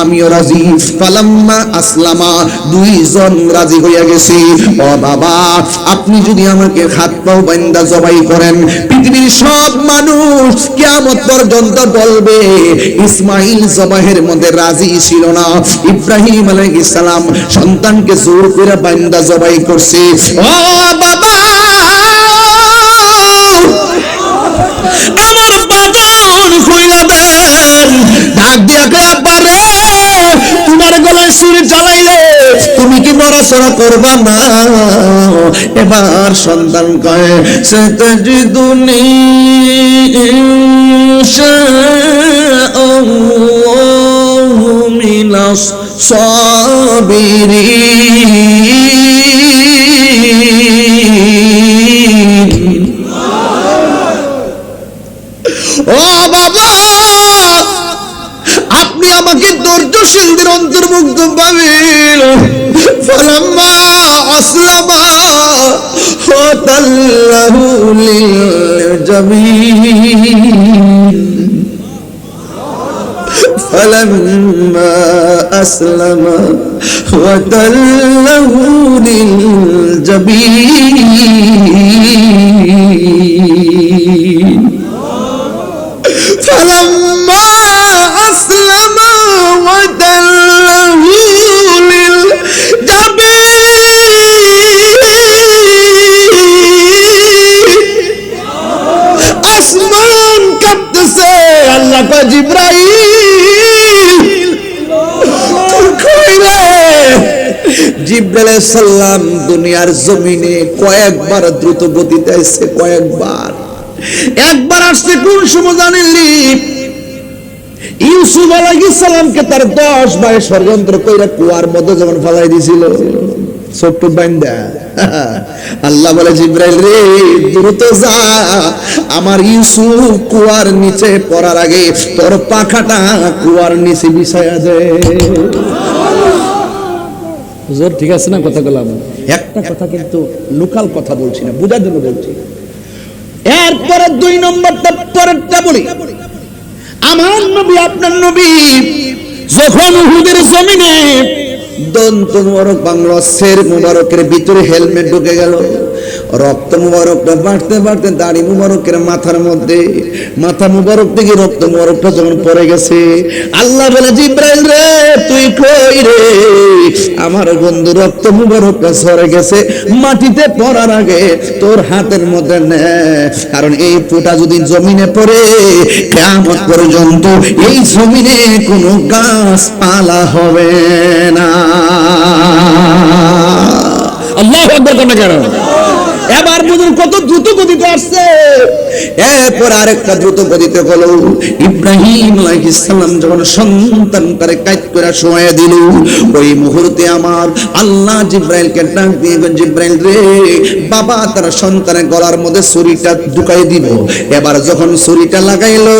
আমিও রাজি। ফালাম্মা আসলামা, 2 জন রাজি হইয়া গেছি। ও বাবা, আপনি যদি আমাকে হাত পাও বান্দা জবাই করেন, পৃথিবীর সব মানুষ কিয়ামত পর্যন্ত বলবে ইসমাইল জবাহের মধ্যে রাজি ছিল না। ইব্রাহিম আলাইহিস সালাম সন্তানকে জোর করে বান্দা জবাই করছে। ও বাবা, আমার বাঁধন খুইলা দেন। ডাক দিয়া কয়, আব্বা রে, তোমার গলায় ছুরি চালাইলে তুমি কি নড়াচড়া করবা না? এবার সন্তান কয় সাতাজিদুনি ইনশাআল্লাহু মিনাস সাবিরিন। ও বাবা, আপনি আমাকে ধৈর্যশীলদের অন্তর্ভুক্ত পাবেন। ফালাম্মা আসলামা ফাতাল্লাহু লিল-জাবিন। ফালাম্মা আসলামা ফাতাল্লাহু লিল-জাবিন। فلما أسلم وتله للجبين। আসমান কাঁপতেছে। আল্লাহ কয় জিবরাইল তুই কই রে? জিবরাইল আলাইহিস সালাম দুনিয়ার জমিনে কয়েকবার দ্রুত গতিতে আসছে, কয়েকবার। একবার আসছে কোন সময় জানেননি? ইউসুফ আলাইহিস সালামকে তার 10 ভাই ষড়যন্ত্র কইরা কুয়ার মধ্যে যখন ফেলাই দিছিল ছোট্ট বান্দা, আল্লাহ বলে জিবরাইল রে দ্রুত যা, আমার ইউসুফ কুয়ার নিচে পড়ার আগে তোর পাখাটা কুয়ার নিচে বিছায়া দে। হুজুর ঠিক আছে না কথা বললাম? একটা কথা কিন্তু লোকাল কথা বলছি না, বুঝার জন্য বলছি। এরপরে 2 নম্বরটা পরেরটা বলি। আমার নবী আপনার নবী যখন উহুদের জমিনে দন্ত মুবারক বাংলা শের মুবারকের ভিতরে হেলমেট ঢুকে গেল, রক্ত মুবারকটা বাড়তে বাড়তে দাড়ি মুবারকের মাথার মধ্যে, মাথা মুবারক থেকে রক্ত মুবারকটা যখন পড়ে গেছে, আল্লাহ বলে জিবরাইল রে তুই কই রে? আমার বন্ধু রক্ত মুবারকটা সরে গেছে, মাটিতে পড়ার আগে তোর হাতের মধ্যে নে, কারণ এই ফোঁটা যদি জমিনে পড়ে কিয়ামত পর্যন্ত এই জমিনে কোনো গাছপালা হবে না। আল্লাহু আকবার কোন কেন? এবার বুঝুন কত দ্রুত গতিতে আসছে। এরপর আরেকটা দ্রুত গতিতে হলো, ইব্রাহিম আলাইহিস সালাম যখন সন্তান তারে কাট করে শোয়া দিল, ওই মুহূর্তে আমার আল্লাহ জিবরাইলকে ডাক দিয়ে জিবরাইল রে, বাবা তার সন্তানের গলার মধ্যে ছুরিটা ঢুকাই দিব। এবার যখন ছুরিটা লাগাইলো,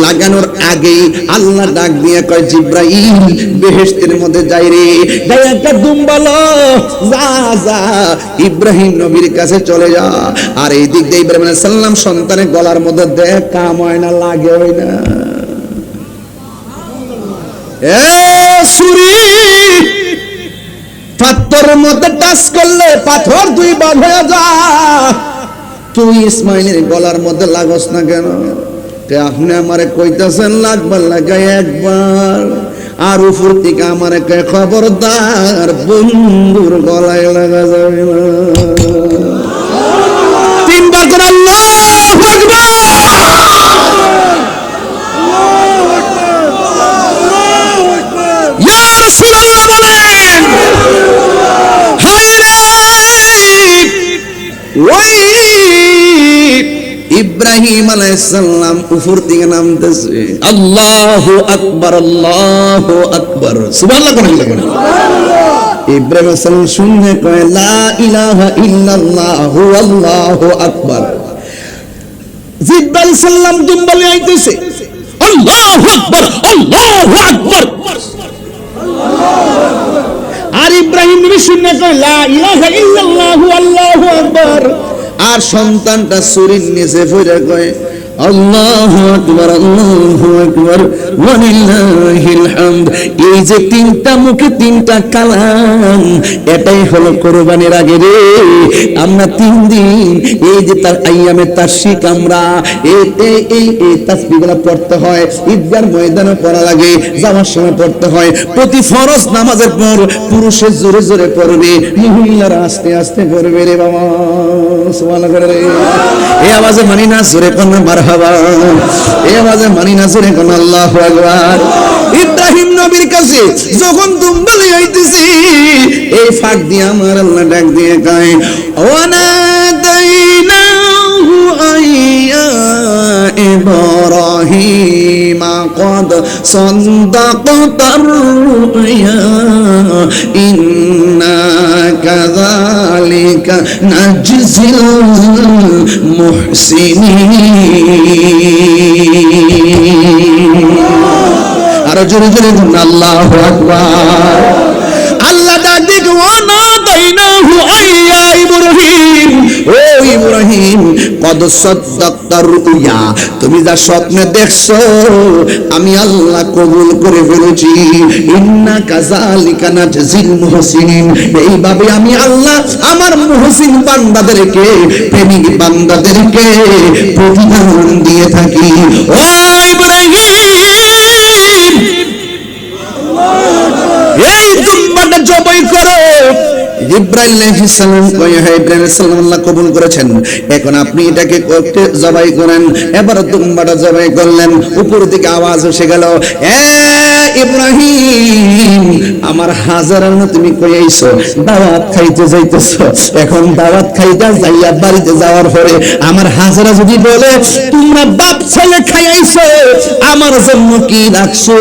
লাগানোর আগেই আল্লাহ ডাক দিয়ে কয় জিবরাইল বেহেশতের মধ্যে যাই রে, যাই একটা দুম্বালো, যা যা ইব্রাহিম নবীর কাছে চলে যা। আর এই দিক দিয়ে ইব্রাহিম আলাইহিস সালাম সন্তানের গলার মধ্যে দেখ কাম হয় না, লাগে হয় না। ছুরি পাথরের মধ্যে টাচ করলে পাথর 2 ভাগ হয়ে যায়। তুই ইসমাইলের গলার মধ্যে লাগস না কেন? আপনি আমারে কইতাছেন লাগবার লাগাই একবার, আর উপর থেকে আমারে কয় খবরদার বন্ধুর গলায় লাগা যাবে না। 3 বার করে আল্লাহু আকবার। ইয়া রাসূলুল্লাহ বলেন, হায় রে ওই ইব্রাহিম আলাইহিস সালাম উপর থেকে নামতেছে, আল্লাহু আকবার, আল্লাহু আকবার, সুবহানাল্লাহ কোন লাগে। ইব্রাহিম আলাইহিস সালাম শুনে কয় লা ইলাহা ইল্লাল্লাহু আল্লাহু আকবার। জিবরাইল সালাম দুম্বলে আইতেছে, আল্লাহু আকবার, আল্লাহু আকবার। আর ইব্রাহিম নবী শুনে কয় লা ইলাহা ইল্লাল্লাহু আল্লাহু আকবার। আর সন্তানটা ছুরির নিচে পড়ে কয় আল্লাহু আকবার, আল্লাহু আকবার, ওয়া লিল্লাহিল হামদ। এই যে 3টা মুখে 3টা কালাম, এটাই হলো কুরবানির আগে রে। আমরা 3 দিন এই যে তার আইয়ামে তাশরিক আমরা এই তাসবিহগুলো পড়তে হয়, ঈদগার ময়দানে পড়া লাগে, যাওয়ার সময় পড়তে হয়। প্রতি ফরজ নামাজের পর পুরুষের জোরে জোরে পড়বে, মহিলারা আস্তে আস্তে পড়বে রে বাবা। সুবহানাল্লাহ করে রে। এই আওয়াজে মানি না, জোরে কোন মারহাবা, এই আওয়াজে মানি না, জোরে কোন আল্লাহু আকবার। ইব্রাহিম নবীর কাছে যখন দুম্বলি আইতেছি, এই ফাঁক দিয়ে আমার আল্লাহ ডাক দিয়ে কয় ওয়ানাদাইনাহু আইয়া ইব্রাহিম قد صدقت الرؤيا إنا كذلك نجزي المحسنين আরো জোরে জোরে বলুন আল্লাহু আকবার। আল্লাহ ডাক দিয়ে ওয়ানাদাইনাহু আইয়া ইব্রাহিম, ও ইব্রাহিম কদ সাদ্দাক্তার রুয়া, তুমি যা স্বপ্নে দেখছো আমি আল্লাহ কবুল করে ফেলেছি। ইন্না কাযালিকা নাজজিল মুহসিনিন, এইভাবে আমি আল্লাহ আমার মুহসিন বান্দাদেরকে, প্রেমিক বান্দাদেরকে প্রতিদান দিয়ে থাকি। ও ইব্রাহিম, এই দুম্বাটা জবাই করো। ইব্রাহিম আলাইহিস সালাম কয়, হে ইব্রাহিম আলাইহিস সালাম আল্লাহ কবুল করেছেন, এখন আপনি এটাকে করতে জবাই করেন। এবার দুম্বাটা জবাই করলেন, উপর থেকে আওয়াজ এসে গেল, এ ইব্রাহিম আমার হাজারার না তুমি কই আইছো, দাওয়াত খাইতে যাইতেছো। এখন দাওয়াত খাইতে যাইয়া বাড়িতে যাওয়ার পরে আমার হাজারা যদি বলে তোমরা বাপ ছেলে খাই আইছো, আমার জন্য কি রাখছো,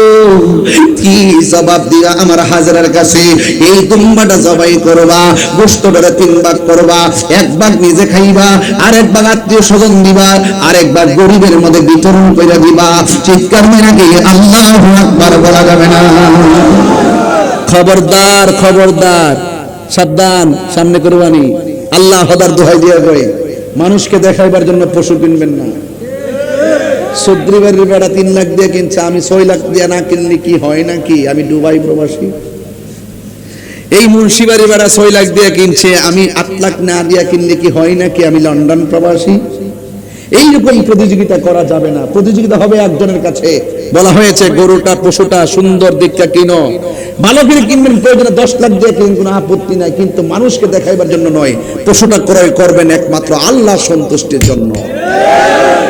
কি জবাব দিবা আমার হাজারার কাছে? এই দুম্বাটা জবাই করবা, গোশতটা 3 ভাগ করবা, 1 ভাগ নিজে খাইবা, আর 1 ভাগ আত্মীয় স্বজন দিবা, আর 1 ভাগ গরিবের মধ্যে বিতরণ করে দিবা। চিৎকার মেরে কি আল্লাহু আকবার বলা যাবে না? খবরদার খবরদার, সাবধান, সামনে কুরবানি। আল্লাহ হদার দোহাই দিয়ে কয়, মানুষকে দেখাইবার জন্য পশু কিনবেন না। সদ্রিবাড়ির বেড়া 3 লাখ দিয়ে কিনছে, আমি 6 লাখ দিয়ে না কিনলে কি হয় নাকি? আমি দুবাই প্রবাসী। এই মুন্সিবাড়ি বেড়া 6 লাখ দিয়ে কিনছে, আমি 8 লাখ না দিয়ে কিনলে কি হয় নাকি? আমি লন্ডন প্রবাসী। এইরকম প্রতিযোগিতা করা যাবে না। প্রতিযোগিতা হবে একজনের কাছে। বলা হয়েছে গরুটা পশুটা সুন্দর দিকটা কিনো, ভালো করে কিনবেন, প্রয়োজনে 10 লাখ দিয়ে কিনুন, কোনো আপত্তি নাই, কিন্তু মানুষকে দেখাইবার জন্য নয়। পশুটা ক্রয় করবেন একমাত্র আল্লাহ সন্তুষ্টির জন্য।